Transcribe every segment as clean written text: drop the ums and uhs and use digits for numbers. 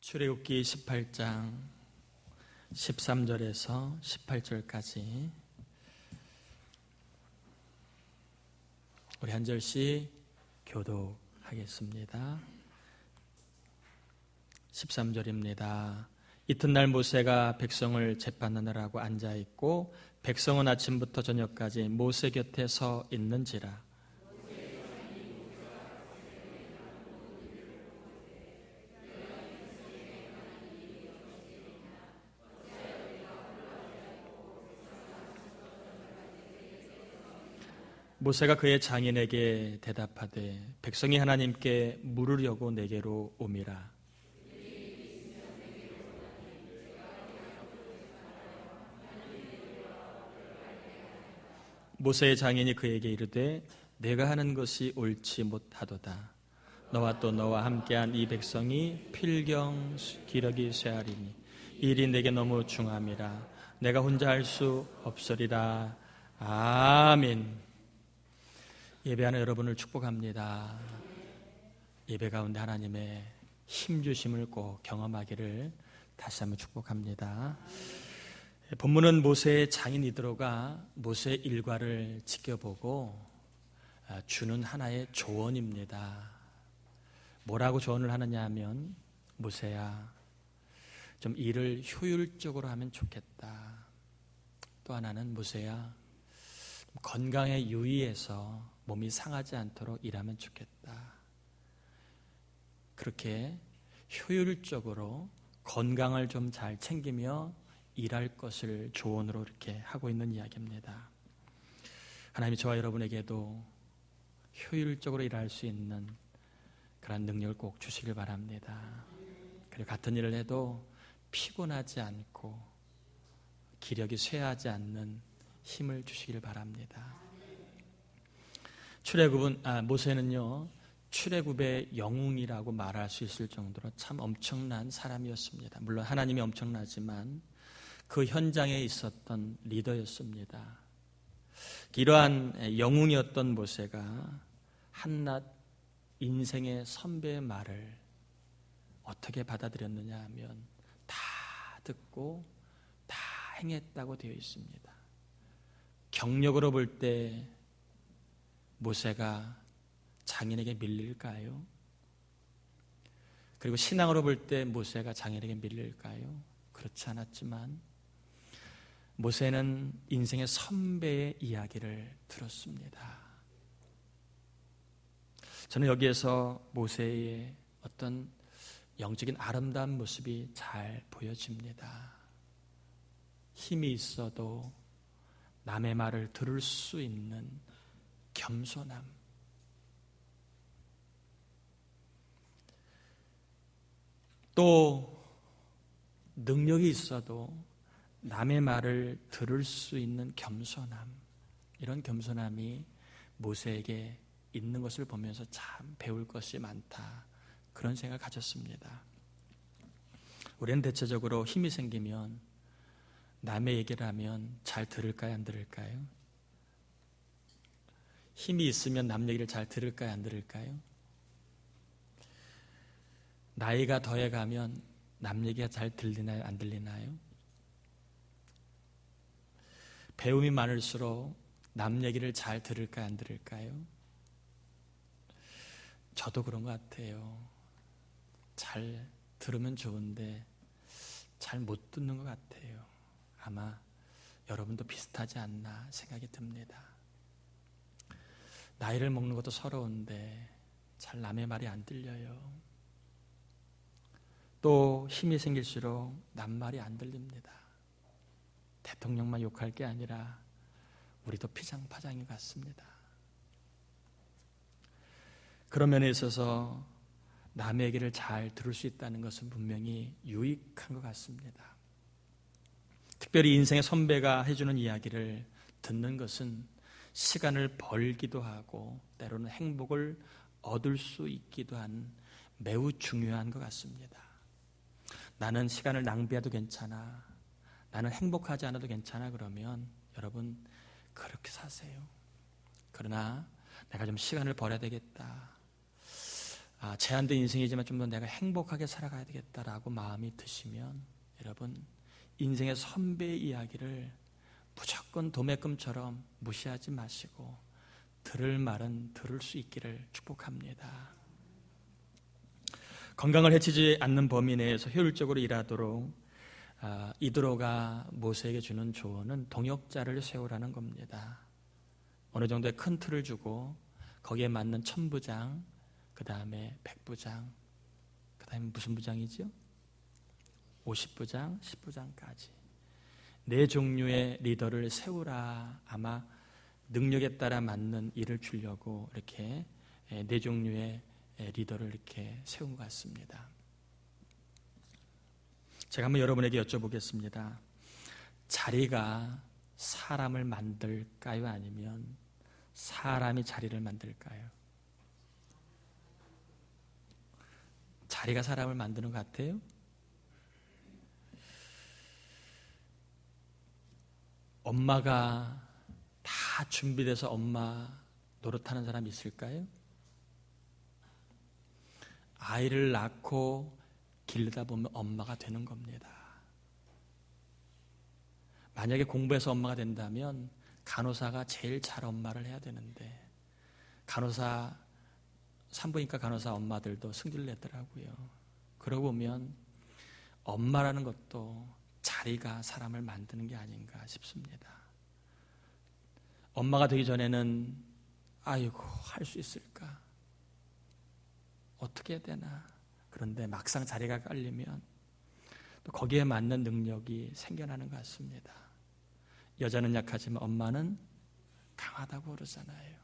출애굽기 18장 13절에서 18절까지 우리 한 절씩 교독하겠습니다. 13절입니다. 이튿날 모세가 백성을 재판하느라고 앉아있고 백성은 아침부터 저녁까지 모세 곁에 서 있는지라. 모세가 그의 장인에게 대답하되 백성이 하나님께 물으려고 내게로 오미라. 모세의 장인이 그에게 이르되 내가 하는 것이 옳지 못하도다. 너와 또 너와 함께한 이 백성이 필경 기력이 쇠하리니 이 일이 내게 너무 중함이라. 내가 혼자 할 수 없으리라. 아멘. 예배하는 여러분을 축복합니다. 예배 가운데 하나님의 힘주심을 꼭 경험하기를 다시 한번 축복합니다. 본문은 모세의 장인 이드로가 모세의 일과를 지켜보고 주는 하나의 조언입니다. 뭐라고 조언을 하느냐 하면, 모세야, 좀 일을 효율적으로 하면 좋겠다. 또 하나는, 모세야, 건강에 유의해서 몸이 상하지 않도록 일하면 좋겠다. 그렇게 효율적으로 건강을 좀 잘 챙기며 일할 것을 조언으로 이렇게 하고 있는 이야기입니다. 하나님이 저와 여러분에게도 효율적으로 일할 수 있는 그런 능력을 꼭 주시길 바랍니다. 그리고 같은 일을 해도 피곤하지 않고 기력이 쇠하지 않는 힘을 주시길 바랍니다. 모세는요, 출애굽의 영웅이라고 말할 수 있을 정도로 참 엄청난 사람이었습니다. 물론 하나님이 엄청나지만 그 현장에 있었던 리더였습니다. 이러한 영웅이었던 모세가 한낱 인생의 선배의 말을 어떻게 받아들였느냐 하면 다 듣고 다 행했다고 되어 있습니다. 경력으로 볼 때 모세가 장인에게 밀릴까요? 그리고 신앙으로 볼 때 모세가 장인에게 밀릴까요? 그렇지 않았지만 모세는 인생의 선배의 이야기를 들었습니다. 저는 여기에서 모세의 어떤 영적인 아름다운 모습이 잘 보여집니다. 힘이 있어도 남의 말을 들을 수 있는 겸손함. 또 능력이 있어도 남의 말을 들을 수 있는 겸손함. 이런 겸손함이 모세에게 있는 것을 보면서 참 배울 것이 많다, 그런 생각을 가졌습니다. 우리는 대체적으로 힘이 생기면 남의 얘기를 하면 잘 들을까요, 안 들을까요? 힘이 있으면 남 얘기를 잘 들을까요, 안 들을까요? 나이가 더해가면 남 얘기가 잘 들리나요, 안 들리나요? 배움이 많을수록 남 얘기를 잘 들을까요, 안 들을까요? 저도 그런 것 같아요. 잘 들으면 좋은데 잘 못 듣는 것 같아요. 아마 여러분도 비슷하지 않나 생각이 듭니다. 나이를 먹는 것도 서러운데 잘 남의 말이 안 들려요. 또 힘이 생길수록 남 말이 안 들립니다. 대통령만 욕할 게 아니라 우리도 피장파장인 것 같습니다. 그런 면에 있어서 남의 얘기를 잘 들을 수 있다는 것은 분명히 유익한 것 같습니다. 특별히 인생의 선배가 해주는 이야기를 듣는 것은 시간을 벌기도 하고 때로는 행복을 얻을 수 있기도 한 매우 중요한 것 같습니다. 나는 시간을 낭비해도 괜찮아, 나는 행복하지 않아도 괜찮아, 그러면 여러분 그렇게 사세요. 그러나 내가 좀 시간을 벌어야 되겠다, 제한된 인생이지만 좀 더 내가 행복하게 살아가야 되겠다라고 마음이 드시면 여러분 인생의 선배의 이야기를 무조건 도매금처럼 무시하지 마시고 들을 말은 들을 수 있기를 축복합니다. 건강을 해치지 않는 범위 내에서 효율적으로 일하도록 이드로가 모세에게 주는 조언은 동역자를 세우라는 겁니다. 어느 정도의 큰 틀을 주고 거기에 맞는 천부장, 그 다음에 백부장, 그 다음에 무슨 부장이죠? 50부장, 10부장까지 4종류의 리더를 세우라. 아마 능력에 따라 맞는 일을 주려고 이렇게 4종류의 리더를 이렇게 세운 것 같습니다. 제가 한번 여러분에게 여쭤보겠습니다. 자리가 사람을 만들까요? 아니면 사람이 자리를 만들까요? 자리가 사람을 만드는 것 같아요? 엄마가 다 준비돼서 엄마 노릇하는 사람이 있을까요? 아이를 낳고 기르다 보면 엄마가 되는 겁니다. 만약에 공부해서 엄마가 된다면 간호사가 제일 잘 엄마를 해야 되는데 산부인과 간호사 엄마들도 승질 내더라고요. 그러고 보면 엄마라는 것도 자리가 사람을 만드는 게 아닌가 싶습니다. 엄마가 되기 전에는 아이고 할 수 있을까? 어떻게 해야 되나? 그런데 막상 자리가 깔리면 또 거기에 맞는 능력이 생겨나는 것 같습니다. 여자는 약하지만 엄마는 강하다고 그러잖아요.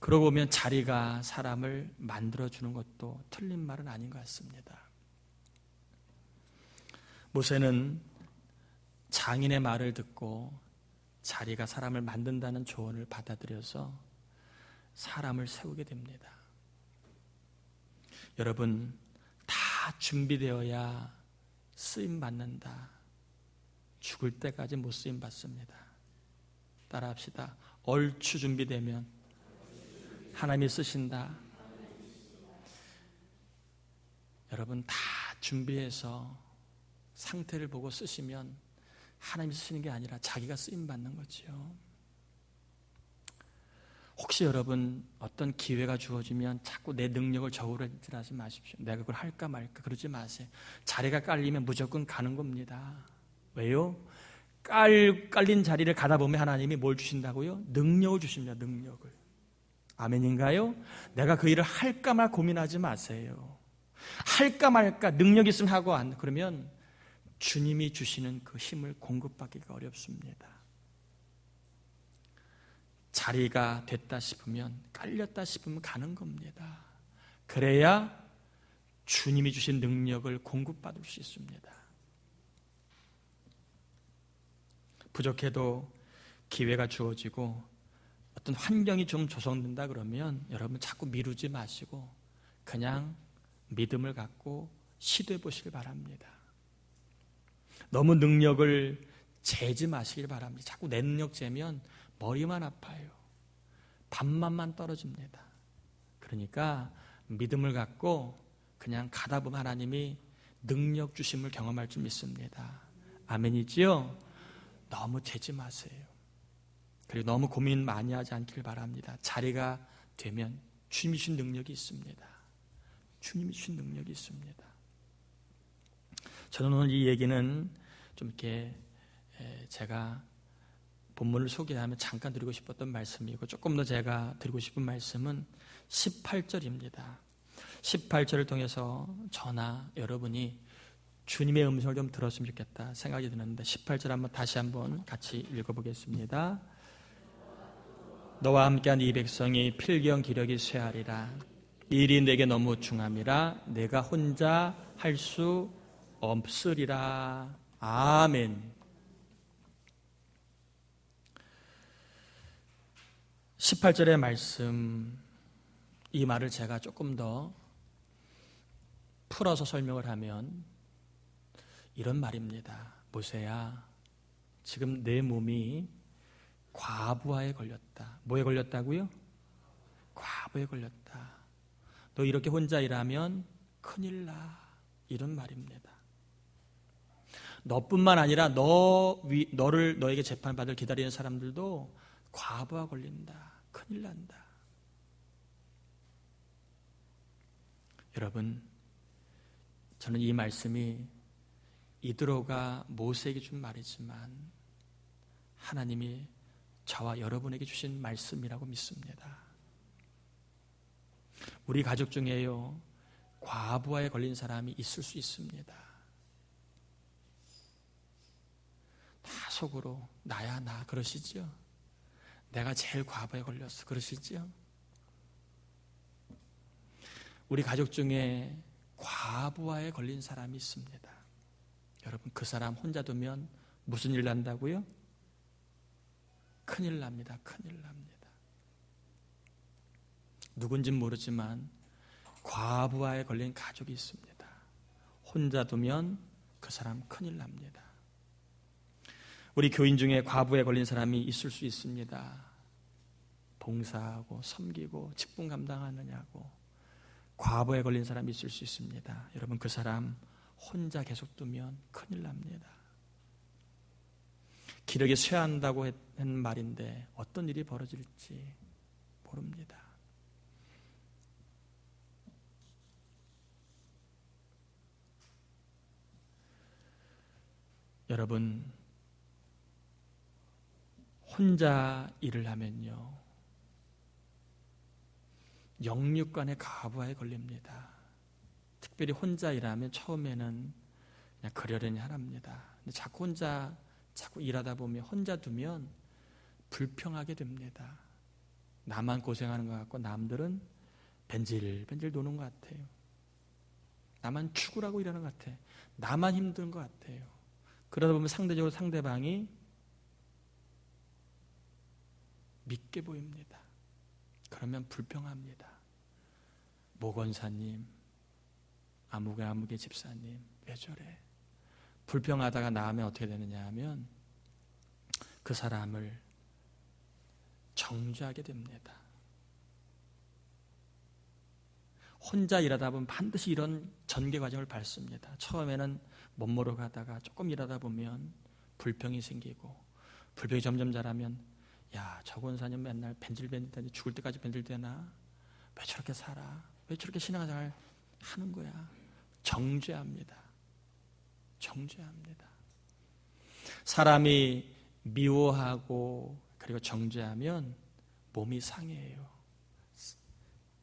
그러고 보면 자리가 사람을 만들어주는 것도 틀린 말은 아닌 것 같습니다. 모세는 장인의 말을 듣고 자리가 사람을 만든다는 조언을 받아들여서 사람을 세우게 됩니다. 여러분, 다 준비되어야 쓰임받는다. 죽을 때까지 못 쓰임받습니다. 따라합시다. 얼추 준비되면 하나님이 쓰신다. 여러분, 다 준비해서 상태를 보고 쓰시면 하나님이 쓰시는 게 아니라 자기가 쓰임받는 거죠. 혹시 여러분 어떤 기회가 주어지면 자꾸 내 능력을 저울질하지 마십시오. 내가 그걸 할까 말까 그러지 마세요. 자리가 깔리면 무조건 가는 겁니다. 왜요? 깔린 자리를 가다 보면 하나님이 뭘 주신다고요? 능력을 주십니다. 능력을. 아멘인가요? 내가 그 일을 할까 말 고민하지 마세요. 할까 말까 능력 있으면 하고 안 그러면 주님이 주시는 그 힘을 공급받기가 어렵습니다. 자리가 됐다 싶으면 깔렸다 싶으면 가는 겁니다. 그래야 주님이 주신 능력을 공급받을 수 있습니다. 부족해도 기회가 주어지고 어떤 환경이 좀 조성된다 그러면 여러분 자꾸 미루지 마시고 그냥 믿음을 갖고 시도해 보시길 바랍니다. 너무 능력을 재지 마시길 바랍니다. 자꾸 내 능력 재면 머리만 아파요. 밥맛만 떨어집니다. 그러니까 믿음을 갖고 그냥 가다 보면 하나님이 능력 주심을 경험할 줄 믿습니다. 아멘이지요? 너무 재지 마세요. 그리고 너무 고민 많이 하지 않길 바랍니다. 자리가 되면 주님이 주신 능력이 있습니다. 주님이 주신 능력이 있습니다. 저는 오늘 이 얘기는 좀 이렇게 제가 본문을 소개하면 잠깐 드리고 싶었던 말씀이고 조금 더 제가 드리고 싶은 말씀은 18절입니다. 18절을 통해서 저나 여러분이 주님의 음성을 좀 들었으면 좋겠다 생각이 드는데 18절 다시 한번 같이 읽어보겠습니다. 너와 함께한 이 백성이 필경 기력이 쇠하리라. 이 일이 내게 너무 중함이라 내가 혼자 할 수 없으리라. 아멘. 18절의 말씀, 이 말을 제가 조금 더 풀어서 설명을 하면 이런 말입니다. 모세야, 지금 내 몸이 과부하에 걸렸다. 뭐에 걸렸다고요? 과부에 걸렸다. 너 이렇게 혼자 일하면 큰일 나. 이런 말입니다. 너뿐만 아니라 너에게 재판받을 기다리는 사람들도 과부하 걸린다. 큰일 난다. 여러분, 저는 이 말씀이 이드로가 모세에게 준 말이지만 하나님이 저와 여러분에게 주신 말씀이라고 믿습니다. 우리 가족 중에요, 과부하에 걸린 사람이 있을 수 있습니다. 다 속으로 나야 나 그러시죠? 내가 제일 과부하에 걸렸어 그러시죠? 우리 가족 중에 과부하에 걸린 사람이 있습니다. 여러분, 그 사람 혼자 두면 무슨 일 난다고요? 큰일 납니다. 큰일 납니다. 누군지는 모르지만 과부하에 걸린 가족이 있습니다. 혼자 두면 그 사람 큰일 납니다. 우리 교인 중에 과부에 걸린 사람이 있을 수 있습니다. 봉사하고 섬기고 직분 감당하느냐고 과부에 걸린 사람이 있을 수 있습니다. 여러분, 그 사람 혼자 계속 두면 큰일 납니다. 기력이 쇠한다고 했는 말인데 어떤 일이 벌어질지 모릅니다. 여러분, 혼자 일을 하면요, 영육간의 과부하에 걸립니다. 특별히 혼자 일하면 처음에는 그냥 그러려니 하랍니다. 근데 자꾸 일하다 보면 혼자 두면 불평하게 됩니다. 나만 고생하는 것 같고 남들은 벤질벤질 노는 것 같아요. 나만 추구라고 일하는 것 같아. 나만 힘든 것 같아요. 그러다 보면 상대적으로 상대방이 믿게 보입니다. 그러면 불평합니다. 모 권사님, 아무개 집사님 왜 저래? 불평하다가 나오면 어떻게 되느냐 하면 그 사람을 정죄하게 됩니다. 혼자 일하다 보면 반드시 이런 전개 과정을 밟습니다. 처음에는 멋모르고 가다가 조금 일하다 보면 불평이 생기고, 불평이 점점 자라면 야, 저 권사님 맨날 벤질벤질대는데 죽을 때까지 벤질대나? 왜 저렇게 살아? 왜 저렇게 신앙생활 하는 거야? 정죄합니다. 정죄합니다. 사람이 미워하고 그리고 정죄하면 몸이 상해요.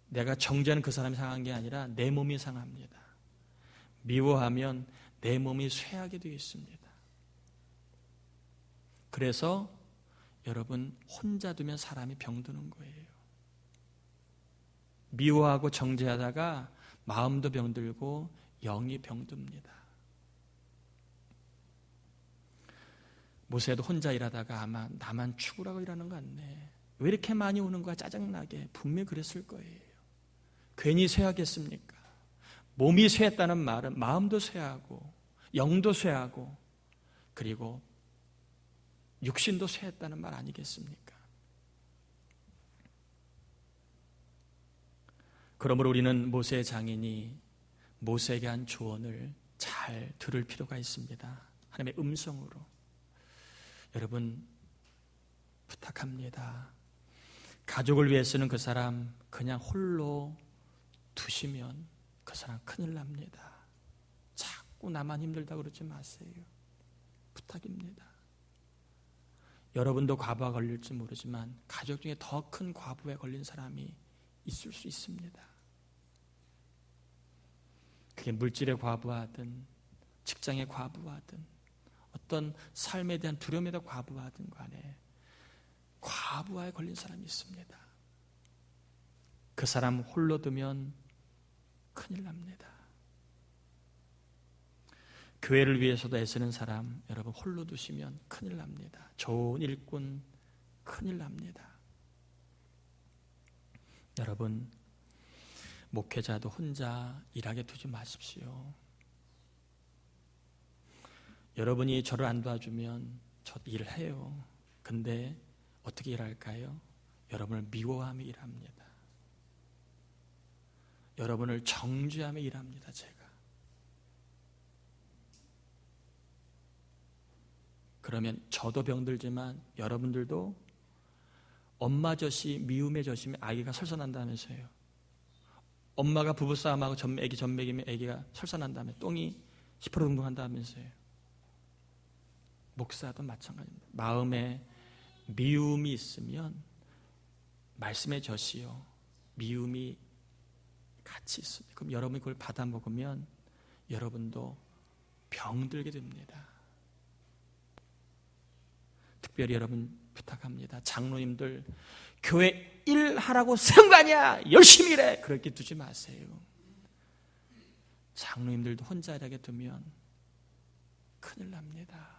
내가 정죄하는 그 사람이 상한 게 아니라 내 몸이 상합니다. 미워하면 내 몸이 쇠하게 되어 있습니다. 그래서 여러분, 혼자 두면 사람이 병드는 거예요. 미워하고 정죄하다가 마음도 병들고 영이 병듭니다. 모세도 혼자 일하다가 아마 나만 죽으라고 일하는 거 같네. 왜 이렇게 많이 오는 거야? 짜증나게. 분명히 그랬을 거예요. 괜히 쇠하겠습니까? 몸이 쇠했다는 말은 마음도 쇠하고 영도 쇠하고 그리고 육신도 쇠했다는 말 아니겠습니까? 그러므로 우리는 모세의 장인이 모세에게 한 조언을 잘 들을 필요가 있습니다. 하나님의 음성으로. 여러분, 부탁합니다. 가족을 위해서는 그 사람 그냥 홀로 두시면 그 사람 큰일 납니다. 자꾸 나만 힘들다 그러지 마세요. 부탁입니다. 여러분도 과부하 걸릴지 모르지만 가족 중에 더 큰 과부에 걸린 사람이 있을 수 있습니다. 그게 물질의 과부하든 직장의 과부하든 어떤 삶에 대한 두려움에다 과부하든 간에 과부하에 걸린 사람이 있습니다. 그 사람 홀로 두면 큰일 납니다. 교회를 위해서도 애쓰는 사람 여러분 홀로 두시면 큰일 납니다. 좋은 일꾼 큰일 납니다. 여러분, 목회자도 혼자 일하게 두지 마십시오. 여러분이 저를 안 도와주면 저 일을 해요. 근데 어떻게 일할까요? 여러분을 미워하며 일합니다. 여러분을 정죄하며 일합니다. 제가. 그러면 저도 병들지만 여러분들도 엄마 젖이 미움의 젖이면 아기가 설사난다면서요. 엄마가 부부싸움하고 애기 젖 먹이면 아기가 설사난다며 똥이 시퍼둥둥한다면서요. 목사도 마찬가지입니다. 마음에 미움이 있으면 말씀의 젖이요 미움이 같이 있습니다. 그럼 여러분이 그걸 받아 먹으면 여러분도 병들게 됩니다. 특별히 여러분 부탁합니다. 장로님들 교회 일하라고 세운 거 아니야, 열심히 일해, 그렇게 두지 마세요. 장로님들도 혼자 일하게 두면 큰일 납니다.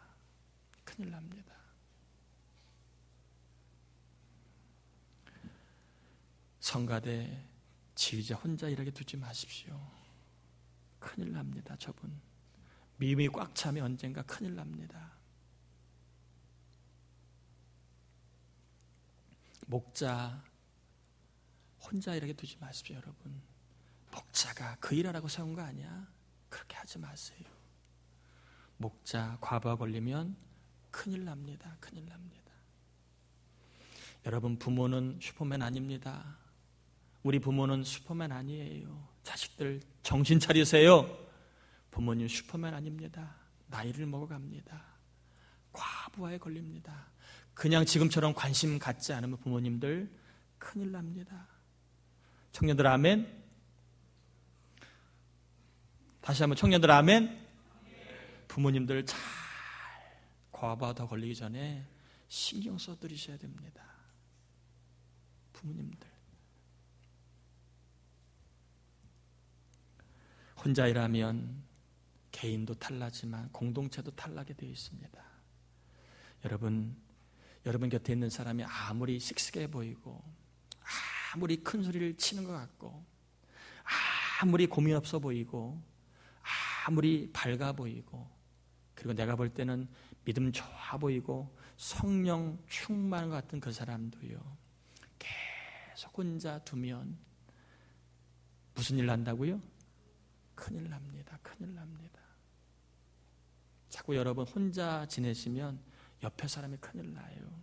큰일 납니다. 성가대 지휘자 혼자 일하게 두지 마십시오. 큰일 납니다. 저분 미움이 꽉 차면 언젠가 큰일 납니다. 목자 혼자 일하게 두지 마십시오. 여러분, 목자가 그 일하라고 세운 거 아니야? 그렇게 하지 마세요. 목자 과부하 걸리면 큰일 납니다. 큰일 납니다. 여러분, 부모는 슈퍼맨 아닙니다. 우리 부모는 슈퍼맨 아니에요. 자식들 정신 차리세요. 부모님 슈퍼맨 아닙니다. 나이를 먹어갑니다. 과부하에 걸립니다. 그냥 지금처럼 관심 갖지 않으면 부모님들 큰일 납니다. 청년들 아멘. 다시 한번 청년들 아멘. 부모님들 잘 과부하 더 걸리기 전에 신경 써드리셔야 됩니다. 부모님들 혼자 일하면 개인도 탈나지만 공동체도 탈나게 되어 있습니다. 여러분 곁에 있는 사람이 아무리 씩씩해 보이고 아무리 큰 소리를 치는 것 같고 아무리 고민 없어 보이고 아무리 밝아 보이고 그리고 내가 볼 때는 믿음 좋아 보이고 성령 충만한 것 같은 그 사람도요, 계속 혼자 두면 무슨 일 난다고요? 큰일 납니다. 큰일 납니다. 자꾸 여러분 혼자 지내시면 옆에 사람이 큰일 나요.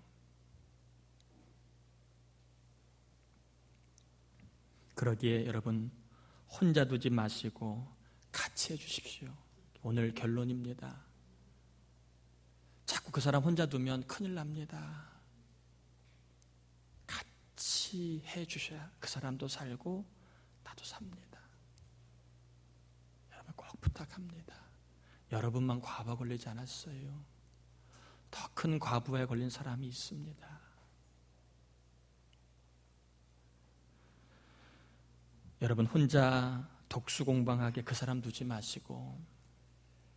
그러기에 여러분 혼자 두지 마시고 같이 해주십시오. 오늘 결론입니다. 자꾸 그 사람 혼자 두면 큰일 납니다. 같이 해주셔야 그 사람도 살고 나도 삽니다. 여러분 꼭 부탁합니다. 여러분만 과부하 걸리지 않았어요. 더 큰 과부하에 걸린 사람이 있습니다. 여러분 혼자 독수공방하게 그 사람 두지 마시고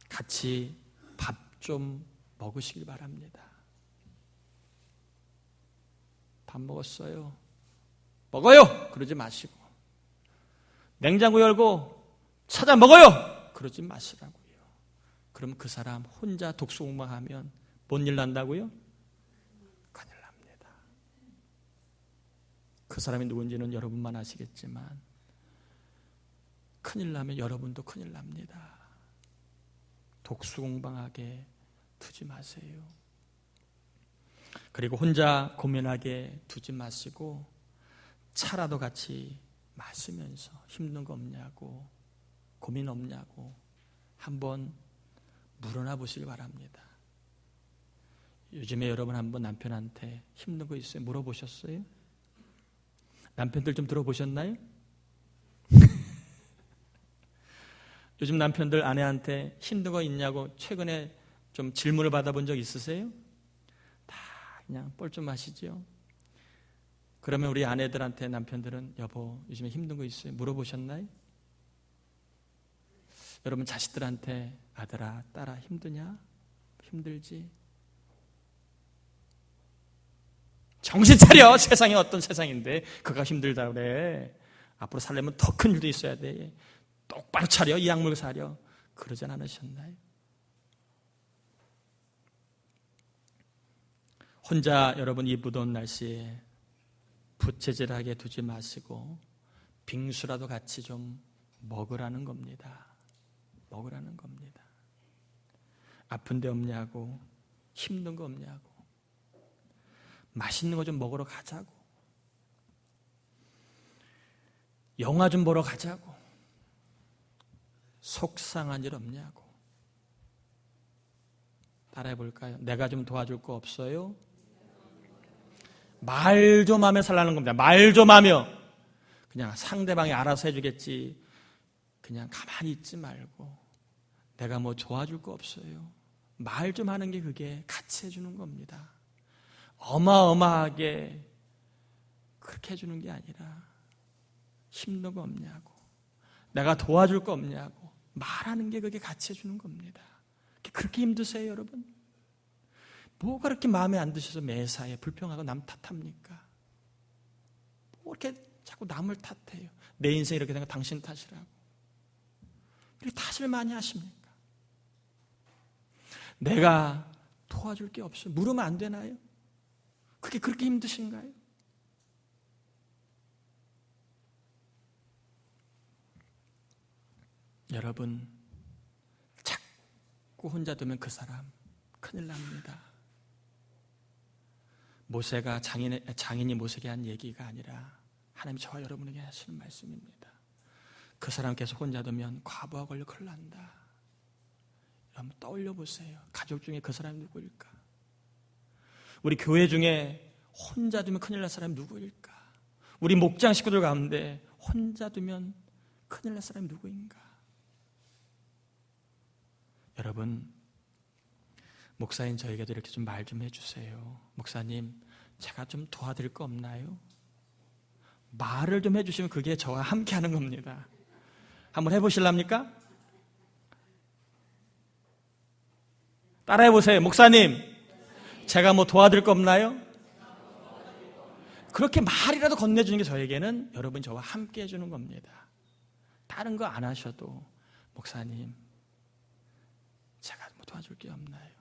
같이 밥 좀 먹으시길 바랍니다. 밥 먹었어요? 먹어요! 그러지 마시고 냉장고 열고 찾아 먹어요! 그러지 마시라고요. 그럼 그 사람 혼자 독수공방하면 뭔 일 난다고요? 큰일 납니다. 그 사람이 누군지는 여러분만 아시겠지만 큰일 나면 여러분도 큰일 납니다. 독수공방하게 두지 마세요. 그리고 혼자 고민하게 두지 마시고 차라도 같이 마시면서 힘든 거 없냐고 고민 없냐고 한번 물어나 보시기 바랍니다. 요즘에 여러분 한번 남편한테 힘든 거 있어요? 물어보셨어요? 남편들 좀 들어보셨나요? 요즘 남편들 아내한테 힘든 거 있냐고 최근에 좀 질문을 받아본 적 있으세요? 다 그냥 뻘 좀 마시죠. 그러면 우리 아내들한테 남편들은 여보 요즘에 힘든 거 있어요? 물어보셨나요? 여러분 자식들한테 아들아 딸아 힘드냐? 힘들지? 정신 차려. 세상이 어떤 세상인데 그가 힘들다 그래. 앞으로 살려면 더 큰 일도 있어야 돼. 똑바로 차려. 이 약물 사려. 그러진 않으셨나요? 혼자 여러분 이 무더운 날씨에 부채질하게 두지 마시고 빙수라도 같이 좀 먹으라는 겁니다. 먹으라는 겁니다. 아픈 데 없냐고, 힘든 거 없냐고, 맛있는 거 좀 먹으러 가자고, 영화 좀 보러 가자고, 속상한 일 없냐고. 따라해 볼까요? 내가 좀 도와줄 거 없어요? 말 좀 하며 살라는 겁니다. 말 좀 하며. 그냥 상대방이 알아서 해주겠지, 그냥 가만히 있지 말고 내가 뭐 도와줄 거 없어요. 말 좀 하는 게 그게 같이 해주는 겁니다. 어마어마하게 그렇게 해주는 게 아니라 힘든 거 없냐고, 내가 도와줄 거 없냐고 말하는 게 그게 같이 해주는 겁니다. 그렇게 힘드세요, 여러분? 뭐가 그렇게 마음에 안 드셔서 매사에 불평하고 남 탓합니까? 뭐 이렇게 자꾸 남을 탓해요. 내 인생이 이렇게 된 거 당신 탓이라고. 이렇게 탓을 많이 하십니까? 내가 도와줄 게 없어요. 물으면 안 되나요? 그게 그렇게 힘드신가요? 여러분, 자꾸 혼자 두면 그 사람 큰일 납니다. 모세가 장인이 모세에게 한 얘기가 아니라 하나님이 저와 여러분에게 하시는 말씀입니다. 그 사람 계속 혼자 두면 과부하 걸려 큰일 난다. 여러분 떠올려 보세요. 가족 중에 그 사람이 누구일까? 우리 교회 중에 혼자 두면 큰일 날 사람이 누구일까? 우리 목장 식구들 가운데 혼자 두면 큰일 날 사람이 누구인가? 여러분, 목사인 저에게도 이렇게 좀 말 좀 해주세요. 목사님, 제가 좀 도와드릴 거 없나요? 말을 좀 해주시면 그게 저와 함께 하는 겁니다. 한번 해보실랍니까? 따라해보세요. 목사님, 제가 뭐 도와드릴 거 없나요? 그렇게 말이라도 건네주는 게 저에게는 여러분 저와 함께 해주는 겁니다. 다른 거 안 하셔도 목사님, 제가 뭐 도와줄 게 없나요?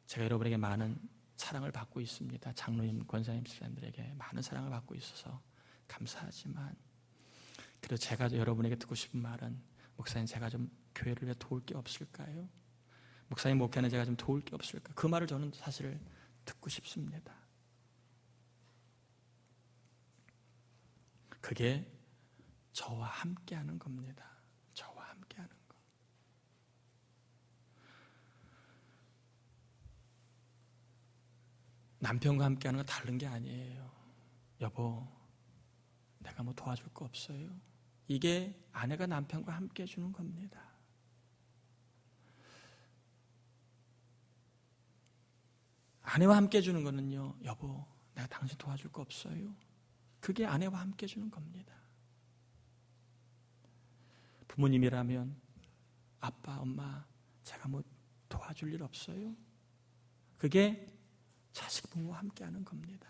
제가 여러분에게 많은 사랑을 받고 있습니다. 장로님, 권사님, 집사님들에게 많은 사랑을 받고 있어서 감사하지만, 그래도 제가 여러분에게 듣고 싶은 말은, 목사님, 제가 좀 교회를 왜 도울 게 없을까요? 목사님 목회는 제가 좀 도울 게 없을까요? 그 말을 저는 사실 듣고 싶습니다. 그게 저와 함께 하는 겁니다. 저와 함께 하는 거. 남편과 함께 하는 건 다른 게 아니에요. 여보, 내가 뭐 도와줄 거 없어요? 이게 아내가 남편과 함께 해주는 겁니다. 아내와 함께 해주는 거는요, 여보, 내가 당신 도와줄 거 없어요? 그게 아내와 함께 해주는 겁니다. 부모님이라면, 아빠, 엄마, 제가 뭐 도와줄 일 없어요? 그게 자식 부모와 함께 하는 겁니다.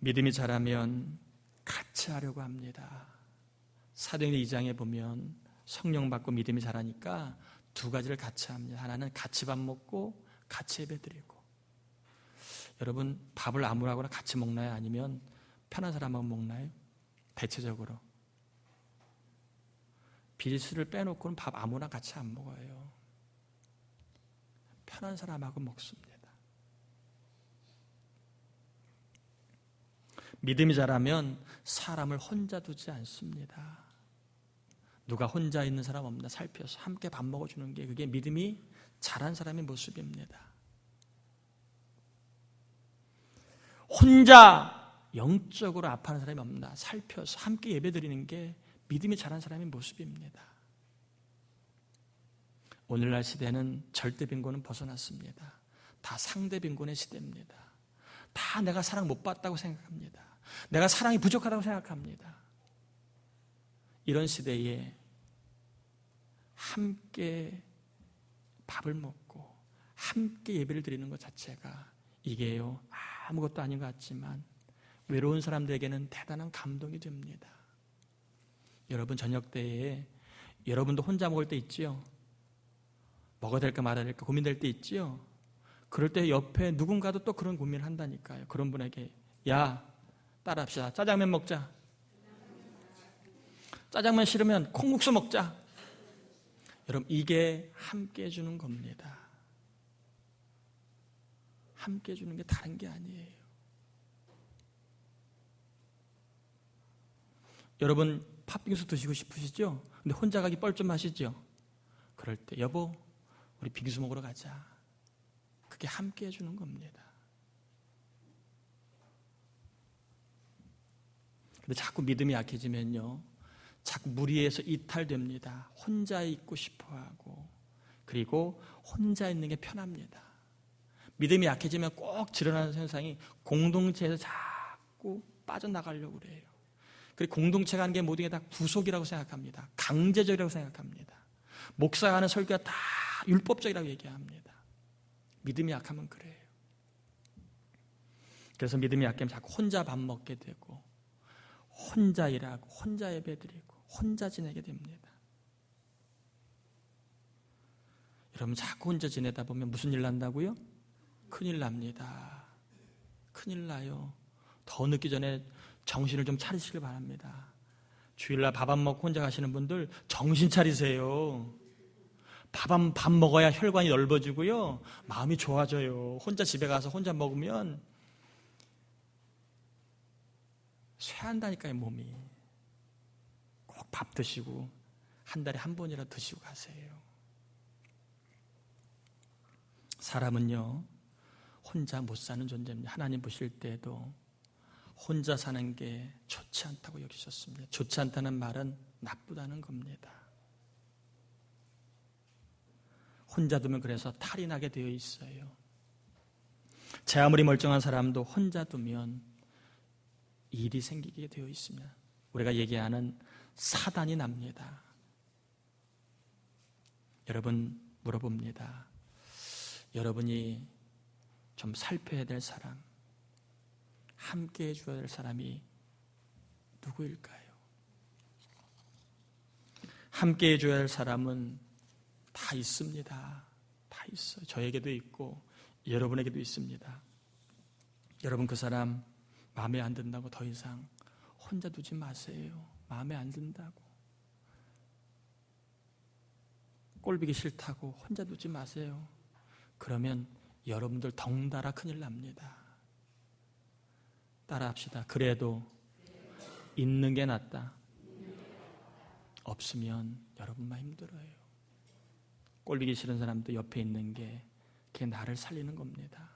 믿음이 자라면 같이 하려고 합니다. 사도행전 2장에 보면 성령 받고 믿음이 자라니까 두 가지를 같이 합니다. 하나는 같이 밥 먹고 같이 예배드리고. 여러분, 밥을 아무하거나 같이 먹나요? 아니면 편한 사람하고 먹나요? 대체적으로 빌스를 빼놓고는 밥 아무나 같이 안 먹어요. 편한 사람하고 먹습니다. 믿음이 자라면 사람을 혼자 두지 않습니다. 누가 혼자 있는 사람 없나 살펴서 함께 밥 먹어주는 게, 그게 믿음이 자란 사람의 모습입니다. 혼자 영적으로 아파하는 사람이 없나 살펴서 함께 예배드리는 게 믿음이 자란 사람의 모습입니다. 오늘날 시대는 절대 빈곤은 벗어났습니다. 다 상대 빈곤의 시대입니다. 다 내가 사랑 못 받았다고 생각합니다. 내가 사랑이 부족하다고 생각합니다. 이런 시대에 함께 밥을 먹고 함께 예배를 드리는 것 자체가, 이게요, 아무것도 아닌 것 같지만 외로운 사람들에게는 대단한 감동이 됩니다. 여러분, 저녁 때에 여러분도 혼자 먹을 때 있지요? 먹어야 될까 말아야 될까 고민될 때 있지요? 그럴 때 옆에 누군가도 또 그런 고민을 한다니까요. 그런 분에게 야, 따라합시다. 짜장면 먹자. 짜장면 싫으면 콩국수 먹자. 여러분, 이게 함께 해주는 겁니다. 함께 해주는 게 다른 게 아니에요. 여러분, 팥빙수 드시고 싶으시죠? 근데 혼자 가기 뻘쭘하시죠? 그럴 때 여보, 우리 빙수 먹으러 가자. 그게 함께 해주는 겁니다. 근데 자꾸 믿음이 약해지면요, 자꾸 무리해서 이탈됩니다. 혼자 있고 싶어하고, 그리고 혼자 있는 게 편합니다. 믿음이 약해지면 꼭 드러나는 현상이 공동체에서 자꾸 빠져나가려고 그래요. 그리고 공동체가 하는 게 모든 게 다 구속이라고 생각합니다. 강제적이라고 생각합니다. 목사가 하는 설교가 다 율법적이라고 얘기합니다. 믿음이 약하면 그래요. 그래서 믿음이 약하면 자꾸 혼자 밥 먹게 되고, 혼자 일하고, 혼자 예배드리고, 혼자 지내게 됩니다. 여러분, 자꾸 혼자 지내다 보면 무슨 일 난다고요? 큰일 납니다. 큰일 나요. 더 늦기 전에 정신을 좀 차리시길 바랍니다. 주일날 밥 안 먹고 혼자 가시는 분들 정신 차리세요. 밥 먹어야 혈관이 넓어지고요, 마음이 좋아져요. 혼자 집에 가서 혼자 먹으면 쇠한다니까요, 몸이. 꼭 밥 드시고 한 달에 한 번이라도 드시고 가세요. 사람은요, 혼자 못 사는 존재입니다. 하나님 보실 때에도 혼자 사는 게 좋지 않다고 여기셨습니다. 좋지 않다는 말은 나쁘다는 겁니다. 혼자 두면 그래서 탈이 나게 되어 있어요. 제 아무리 멀쩡한 사람도 혼자 두면 일이 생기게 되어 있습니다. 우리가 얘기하는 사단이 납니다. 여러분, 물어봅니다. 여러분이 좀 살펴야 될 사람, 함께 해줘야 될 사람이 누구일까요? 함께 해줘야 할 사람은 다 있습니다. 다 있어요. 저에게도 있고 여러분에게도 있습니다. 여러분, 그 사람 마음에 안 든다고 더 이상 혼자 두지 마세요. 마음에 안 든다고, 꼴보기 싫다고 혼자 두지 마세요. 그러면 여러분들 덩달아 큰일 납니다. 따라합시다. 그래도 있는 게 낫다. 없으면 여러분만 힘들어요. 꼴보기 싫은 사람도 옆에 있는 게 그게 나를 살리는 겁니다.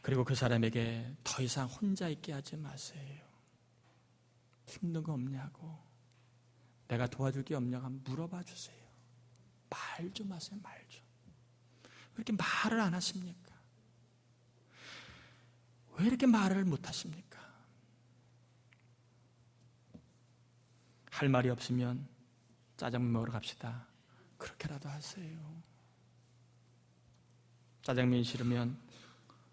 그리고 그 사람에게 더 이상 혼자 있게 하지 마세요. 힘든 거 없냐고, 내가 도와줄 게 없냐고 한번 물어봐 주세요. 말 좀 하세요. 말 좀. 왜 이렇게 말을 안 하십니까? 왜 이렇게 말을 못 하십니까? 할 말이 없으면 짜장면 먹으러 갑시다. 그렇게라도 하세요. 짜장면이 싫으면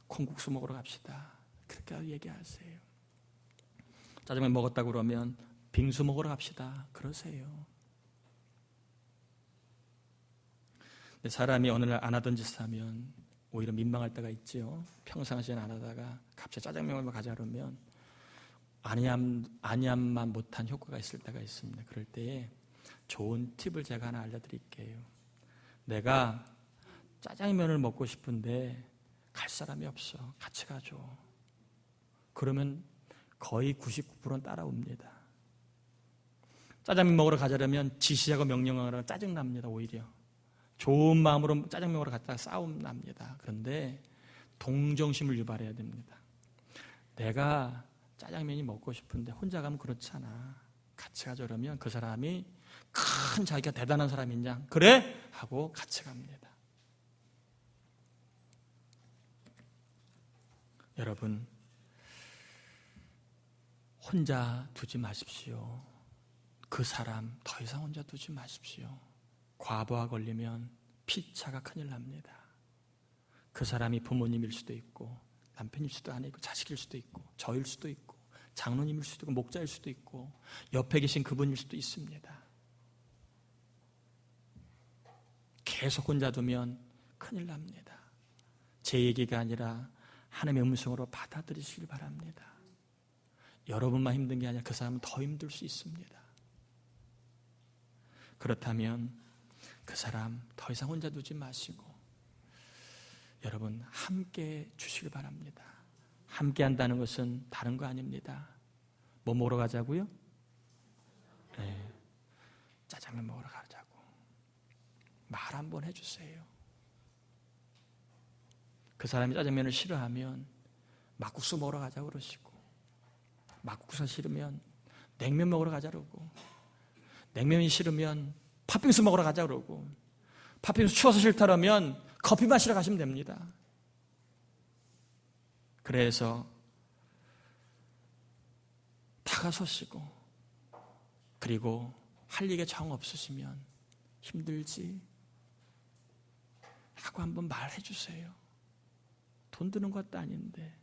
콩국수 먹으러 갑시다. 그렇게라도 얘기하세요. 짜장면 먹었다고 그러면 빙수 먹으러 갑시다. 그러세요. 근데 사람이 어느 날 안 하던 짓을 하면 오히려 민망할 때가 있죠. 평상시에는 안 하다가 갑자기 짜장면을 가자 그러면 아니함만 못한 효과가 있을 때가 있습니다. 그럴 때에 좋은 팁을 제가 하나 알려드릴게요. 내가 짜장면을 먹고 싶은데 갈 사람이 없어. 같이 가죠. 그러면 거의 99%는 따라옵니다. 짜장면 먹으러 가자면 지시하고 명령하느라 짜증납니다. 오히려 좋은 마음으로 짜장면 먹으러 갔다가 싸움 납니다. 그런데 동정심을 유발해야 됩니다. 내가 짜장면이 먹고 싶은데 혼자 가면 그렇잖아. 같이 가자 그러면 그 사람이 큰 자기가 대단한 사람이냐, 그래? 하고 같이 갑니다. 여러분, 혼자 두지 마십시오. 그 사람 더 이상 혼자 두지 마십시오. 과부하 걸리면 피차가 큰일 납니다. 그 사람이 부모님일 수도 있고 남편일 수도 아니고 자식일 수도 있고 저일 수도 있고 장로님일 수도 있고 목자일 수도 있고 옆에 계신 그분일 수도 있습니다. 계속 혼자 두면 큰일 납니다. 제 얘기가 아니라 하나님의 음성으로 받아들이시길 바랍니다. 여러분만 힘든 게 아니라 그 사람은 더 힘들 수 있습니다. 그렇다면 그 사람 더 이상 혼자 두지 마시고 여러분 함께 주시길 바랍니다. 함께 한다는 것은 다른 거 아닙니다. 뭐 먹으러 가자고요? 네. 짜장면 먹으러 가자고 말 한번 해주세요. 그 사람이 짜장면을 싫어하면 막국수 먹으러 가자고 그러시고, 막국수가 싫으면 냉면 먹으러 가자고 그러고, 냉면이 싫으면 팥빙수 먹으러 가자고 그러고, 팥빙수 추워서 싫다라면 커피 마시러 가시면 됩니다. 그래서 다가서시고, 그리고 할 얘기가 정 없으시면 힘들지 하고 한번 말해 주세요. 돈 드는 것도 아닌데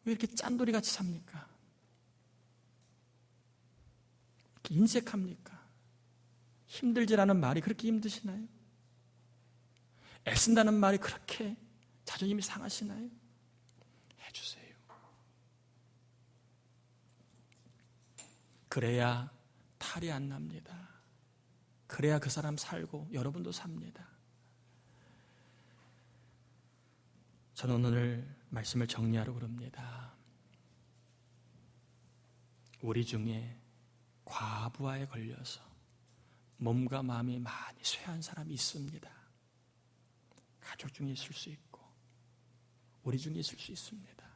왜 이렇게 짠돌이 같이 삽니까? 이렇게 인색합니까? 힘들지라는 말이 그렇게 힘드시나요? 애쓴다는 말이 그렇게 자존심이 상하시나요? 해주세요. 그래야 탈이 안 납니다. 그래야 그 사람 살고 여러분도 삽니다. 저는 오늘 말씀을 정리하려고 그럽니다. 우리 중에 과부하에 걸려서 몸과 마음이 많이 쇠한 사람이 있습니다. 가족 중에 있을 수 있고 우리 중에 있을 수 있습니다.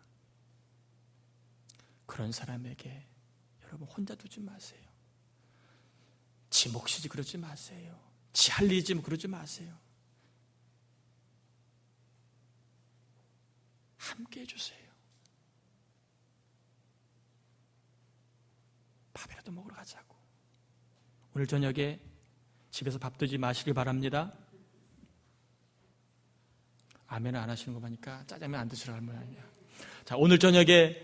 그런 사람에게 여러분 혼자 두지 마세요. 지 몫이지 그러지 마세요. 지 할 일이지 그러지 마세요. 함께 해주세요. 밥이라도 먹으러 가자고. 오늘 저녁에 집에서 밥 드지 마시길 바랍니다. 아멘 안 하시는 거 보니까 짜장면 안 드시라고 할 모양이야. 자, 오늘 저녁에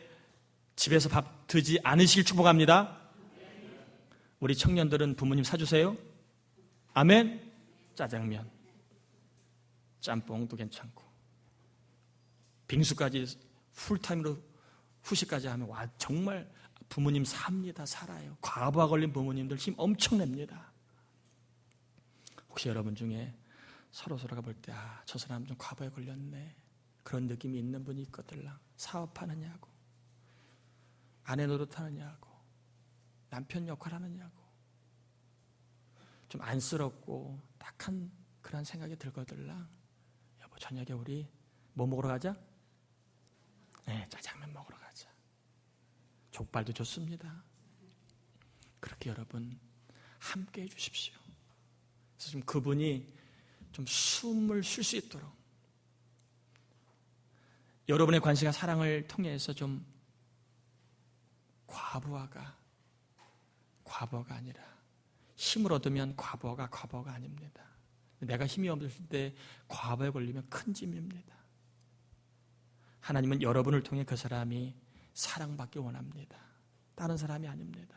집에서 밥 드지 않으시길 축복합니다. 우리 청년들은 부모님 사주세요. 아멘. 짜장면, 짬뽕도 괜찮고 빙수까지 풀타임으로 후식까지 하면 와 정말 부모님 삽니다. 살아요. 과부하 걸린 부모님들 힘 엄청 냅니다. 혹시 여러분 중에 서로가 볼 때 저 사람 좀 과부하에 걸렸네 그런 느낌이 있는 분이 있거들랑 사업하느냐고 아내 노릇하느냐고 남편 역할 하느냐고 좀 안쓰럽고 딱한 그런 생각이 들거들랑 여보 저녁에 우리 뭐 먹으러 가자? 네, 짜장면 먹으러 가자. 족발도 좋습니다. 그렇게 여러분 함께 해주십시오. 그래서 좀 그분이 좀 숨을 쉴 수 있도록 여러분의 관심과 사랑을 통해서 좀 과부하가 아니라 힘을 얻으면 과부하가 아닙니다. 내가 힘이 없을 때 과부하에 걸리면 큰 짐입니다. 하나님은 여러분을 통해 그 사람이 사랑받기 원합니다. 다른 사람이 아닙니다.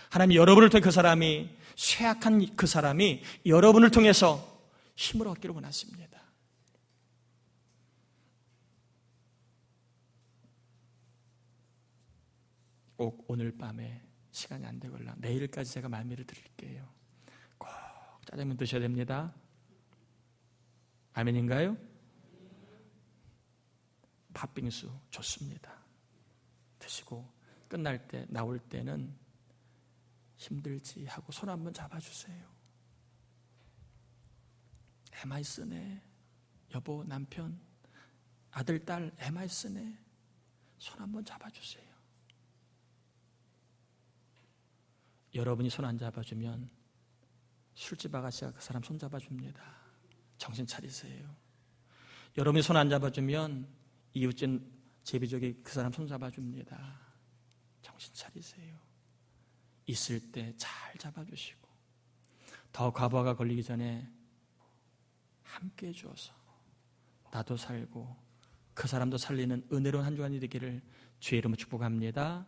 하나님 여러분을 통해 그 사람이 쇠약한 그 사람이 여러분을 통해서 힘을 얻기를 원하십니다. 꼭 오늘 밤에 시간이 안 되걸라 내일까지 제가 말미를 드릴게요. 꼭 짜장면 드셔야 됩니다. 아멘인가요? 팥빙수 좋습니다. 드시고 끝날 때 나올 때는 힘들지 하고 손 한번 잡아주세요. 애 많이 쓰네. 여보 남편 아들 딸 애 많이 쓰네. 손 한번 잡아주세요. 여러분이 손 안 잡아주면 술집 아가씨가 그 사람 손 잡아줍니다. 정신 차리세요. 여러분이 손 안 잡아주면 이웃집 제비족이 그 사람 손 잡아줍니다. 정신 차리세요. 있을 때 잘 잡아주시고 더 과부하가 걸리기 전에 함께 해주어서 나도 살고 그 사람도 살리는 은혜로운 한 주간이 되기를 주의 이름으로 축복합니다.